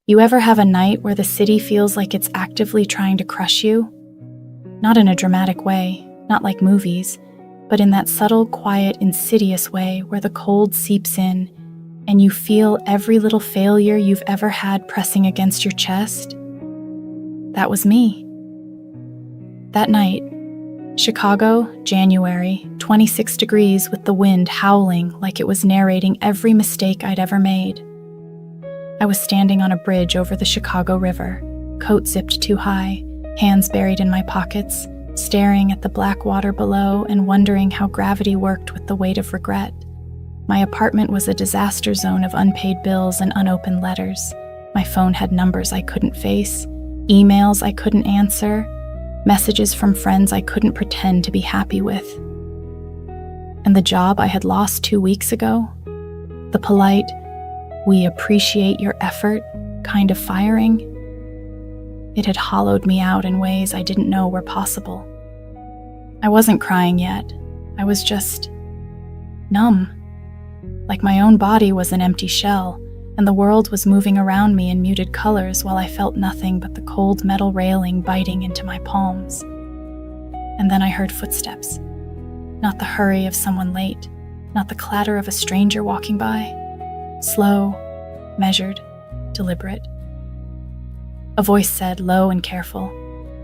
You ever have a night where the city feels like it's actively trying to crush you? Not in a dramatic way, not like movies, but in that subtle, quiet, insidious way where the cold seeps in and you feel every little failure you've ever had pressing against your chest? That was me. That night, Chicago, January, 26 degrees with the wind howling like it was narrating every mistake I'd ever made. I was standing on a bridge over the Chicago River, coat zipped too high, hands buried in my pockets, staring at the black water below and wondering how gravity worked with the weight of regret. My apartment was a disaster zone of unpaid bills and unopened letters. My phone had numbers I couldn't face, emails I couldn't answer, messages from friends I couldn't pretend to be happy with. And the job I had lost 2 weeks ago, the polite, "We appreciate your effort" kind of firing, it had hollowed me out in ways I didn't know were possible. I wasn't crying yet. I was just numb. Like my own body was an empty shell, and the world was moving around me in muted colors while I felt nothing but the cold metal railing biting into my palms. And then I heard footsteps. Not the hurry of someone late, not the clatter of a stranger walking by. Slow, measured, deliberate. A voice said, low and careful,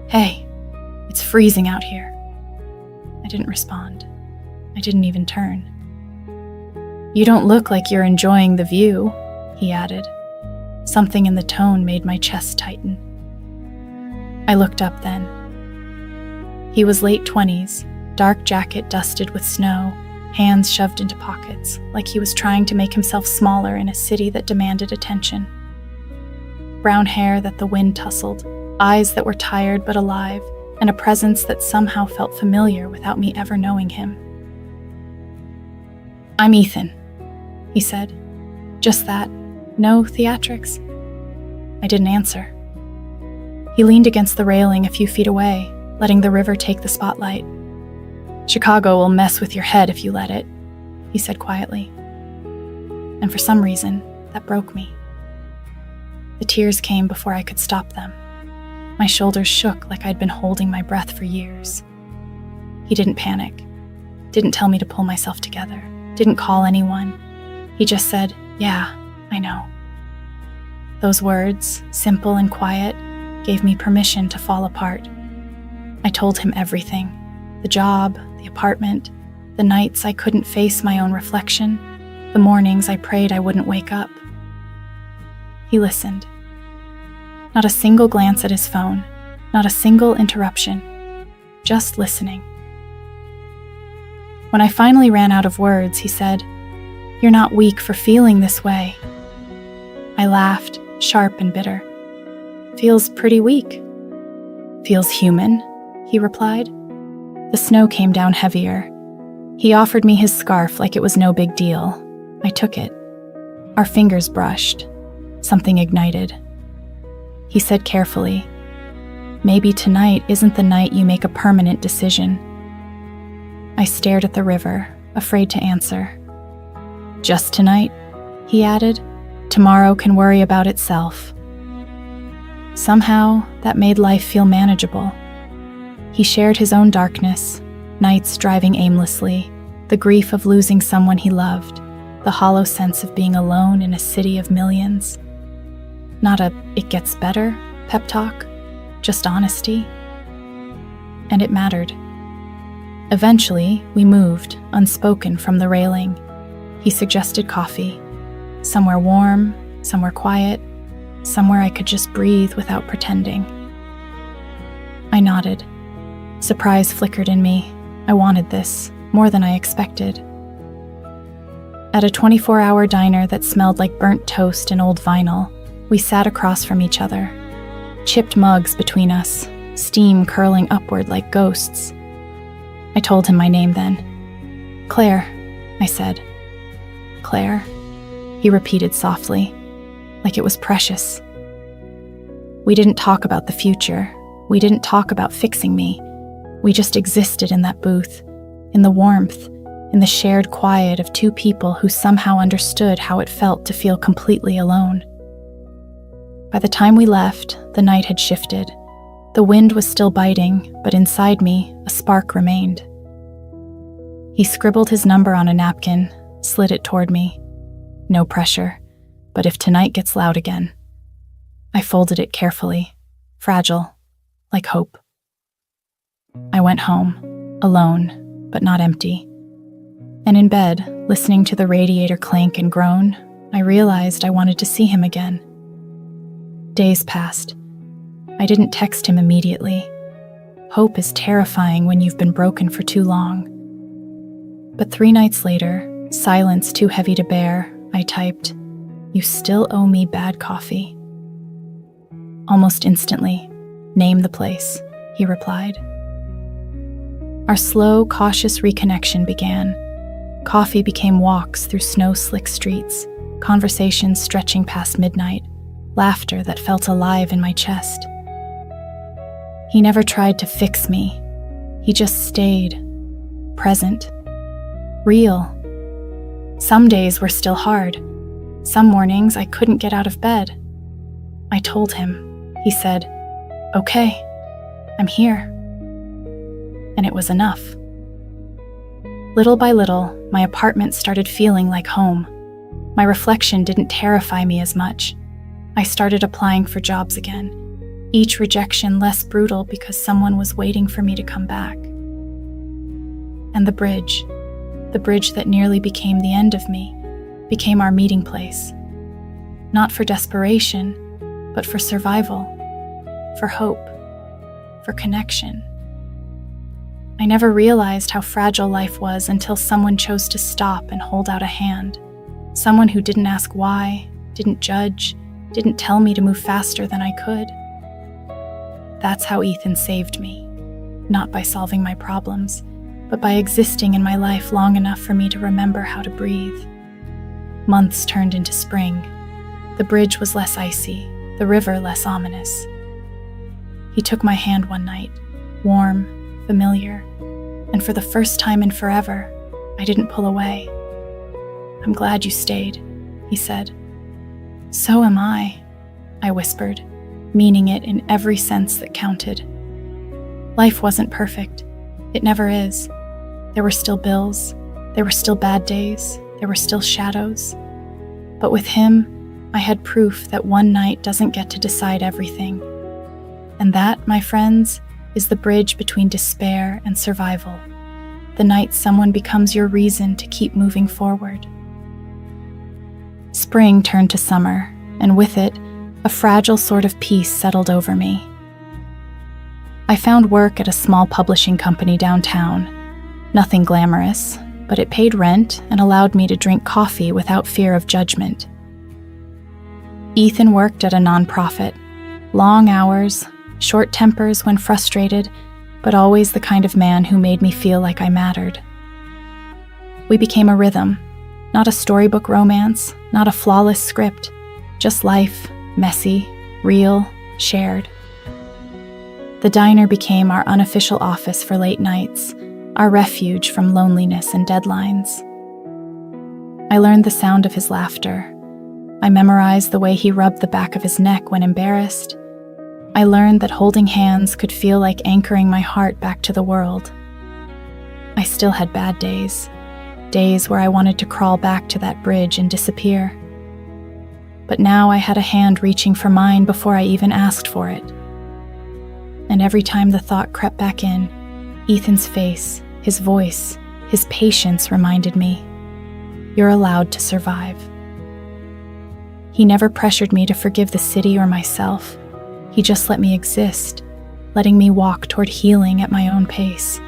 "Hey, it's freezing out here." I didn't respond. I didn't even turn. "You don't look like you're enjoying the view," he added. Something in the tone made my chest tighten. I looked up then. He was late 20s, dark jacket dusted with snow, hands shoved into pockets, like he was trying to make himself smaller in a city that demanded attention. Brown hair that the wind tousled, eyes that were tired but alive, and a presence that somehow felt familiar without me ever knowing him. "I'm Ethan," he said. Just that, no theatrics. I didn't answer. He leaned against the railing a few feet away, letting the river take the spotlight. "Chicago will mess with your head if you let it," he said quietly. And for some reason, that broke me. The tears came before I could stop them. My shoulders shook like I'd been holding my breath for years. He didn't panic, didn't tell me to pull myself together, didn't call anyone. He just said, "Yeah, I know." Those words, simple and quiet, gave me permission to fall apart. I told him everything. The job, the apartment, the nights I couldn't face my own reflection, the mornings I prayed I wouldn't wake up. He listened. Not a single glance at his phone, not a single interruption, just listening. When I finally ran out of words, he said, "You're not weak for feeling this way." I laughed, sharp and bitter. "Feels pretty weak." "Feels human," he replied. The snow came down heavier. He offered me his scarf like it was no big deal. I took it. Our fingers brushed. Something ignited. He said carefully, "Maybe tonight isn't the night you make a permanent decision." I stared at the river, afraid to answer. "Just tonight," he added. "Tomorrow can worry about itself." Somehow, that made life feel manageable. He shared his own darkness, nights driving aimlessly, the grief of losing someone he loved, the hollow sense of being alone in a city of millions. Not a "it gets better" pep talk, just honesty. And it mattered. Eventually, we moved, unspoken, from the railing. He suggested coffee. Somewhere warm, somewhere quiet, somewhere I could just breathe without pretending. I nodded. Surprise flickered in me. I wanted this, more than I expected. At a 24-hour diner that smelled like burnt toast and old vinyl, we sat across from each other. Chipped mugs between us, steam curling upward like ghosts. I told him my name then. "Claire," I said. "Claire," he repeated softly, like it was precious. We didn't talk about the future. We didn't talk about fixing me. We just existed in that booth, in the warmth, in the shared quiet of two people who somehow understood how it felt to feel completely alone. By the time we left, the night had shifted. The wind was still biting, but inside me, a spark remained. He scribbled his number on a napkin, slid it toward me. No pressure, but if tonight gets loud again. I folded it carefully, fragile, like hope. I went home, alone, but not empty. And in bed, listening to the radiator clank and groan, I realized I wanted to see him again. Days passed. I didn't text him immediately. Hope is terrifying when you've been broken for too long. But 3 nights later, silence too heavy to bear, I typed, "You still owe me bad coffee." Almost instantly, "Name the place," he replied. Our slow, cautious reconnection began. Coffee became walks through snow-slick streets, conversations stretching past midnight, laughter that felt alive in my chest. He never tried to fix me. He just stayed, present, real. Some days were still hard. Some mornings I couldn't get out of bed. I told him. He said, "Okay, I'm here." And it was enough. Little by little, my apartment started feeling like home. My reflection didn't terrify me as much. I started applying for jobs again, each rejection less brutal because someone was waiting for me to come back. And the bridge that nearly became the end of me, became our meeting place. Not for desperation, but for survival, for hope, for connection. I never realized how fragile life was until someone chose to stop and hold out a hand. Someone who didn't ask why, didn't judge, didn't tell me to move faster than I could. That's how Ethan saved me, not by solving my problems, but by existing in my life long enough for me to remember how to breathe. Months turned into spring. The bridge was less icy, the river less ominous. He took my hand one night, warm, familiar, and for the first time in forever, I didn't pull away. "I'm glad you stayed," he said. "So am I," I whispered, meaning it in every sense that counted. Life wasn't perfect. It never is. There were still bills. There were still bad days. There were still shadows. But with him, I had proof that one night doesn't get to decide everything. And that, my friends, is the bridge between despair and survival. The night someone becomes your reason to keep moving forward. Spring turned to summer, and with it, a fragile sort of peace settled over me. I found work at a small publishing company downtown. Nothing glamorous, but it paid rent and allowed me to drink coffee without fear of judgment. Ethan worked at a nonprofit. Long hours, short tempers when frustrated, but always the kind of man who made me feel like I mattered. We became a rhythm, not a storybook romance, not a flawless script, just life, messy, real, shared. The diner became our unofficial office for late nights, our refuge from loneliness and deadlines. I learned the sound of his laughter. I memorized the way he rubbed the back of his neck when embarrassed. I learned that holding hands could feel like anchoring my heart back to the world. I still had bad days, days where I wanted to crawl back to that bridge and disappear. But now I had a hand reaching for mine before I even asked for it. And every time the thought crept back in, Ethan's face, his voice, his patience reminded me, "You're allowed to survive." He never pressured me to forgive the city or myself. He just let me exist, letting me walk toward healing at my own pace.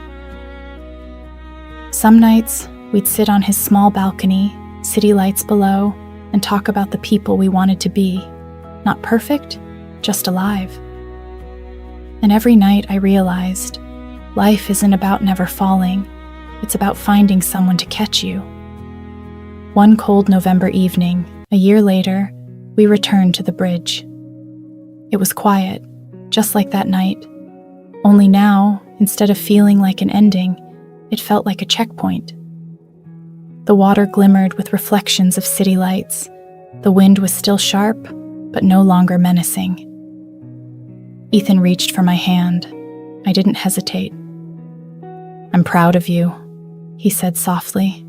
Some nights, we'd sit on his small balcony, city lights below, and talk about the people we wanted to be. Not perfect, just alive. And every night I realized, life isn't about never falling, it's about finding someone to catch you. One cold November evening, a year later, we returned to the bridge. It was quiet, just like that night. Only now, instead of feeling like an ending, it felt like a checkpoint. The water glimmered with reflections of city lights. The wind was still sharp, but no longer menacing. Ethan reached for my hand. I didn't hesitate. "I'm proud of you," he said softly.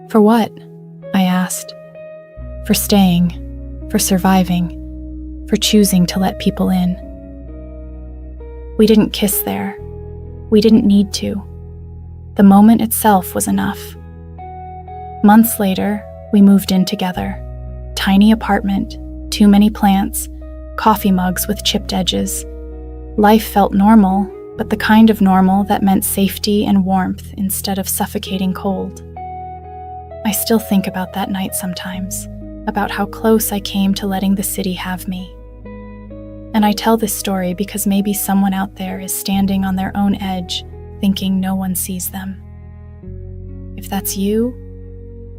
"For what?" I asked. "For staying, for surviving, for choosing to let people in." We didn't kiss there. We didn't need to. The moment itself was enough. Months later, we moved in together. Tiny apartment, too many plants, coffee mugs with chipped edges. Life felt normal, but the kind of normal that meant safety and warmth instead of suffocating cold. I still think about that night sometimes, about how close I came to letting the city have me. And I tell this story because maybe someone out there is standing on their own edge, thinking no one sees them. If that's you,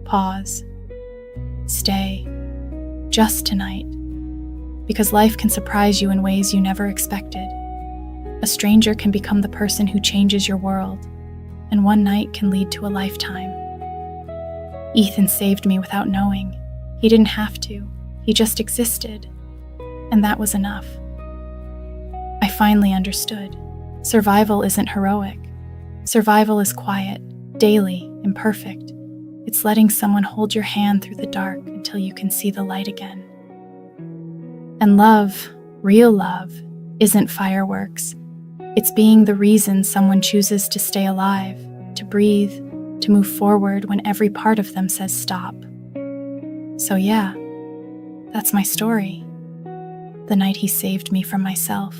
pause. Stay. Just tonight. Because life can surprise you in ways you never expected. A stranger can become the person who changes your world, and one night can lead to a lifetime. Ethan saved me without knowing. He didn't have to. He just existed. And that was enough. I finally understood. Survival isn't heroic. Survival is quiet, daily, imperfect. It's letting someone hold your hand through the dark until you can see the light again. And love, real love, isn't fireworks. It's being the reason someone chooses to stay alive, to breathe, to move forward when every part of them says stop. So yeah, that's my story. The night he saved me from myself.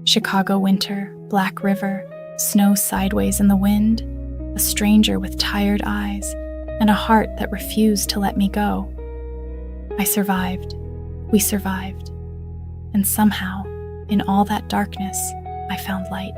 Chicago winter, Black River, snow sideways in the wind, a stranger with tired eyes, and a heart that refused to let me go. I survived. We survived. And somehow, in all that darkness, I found light.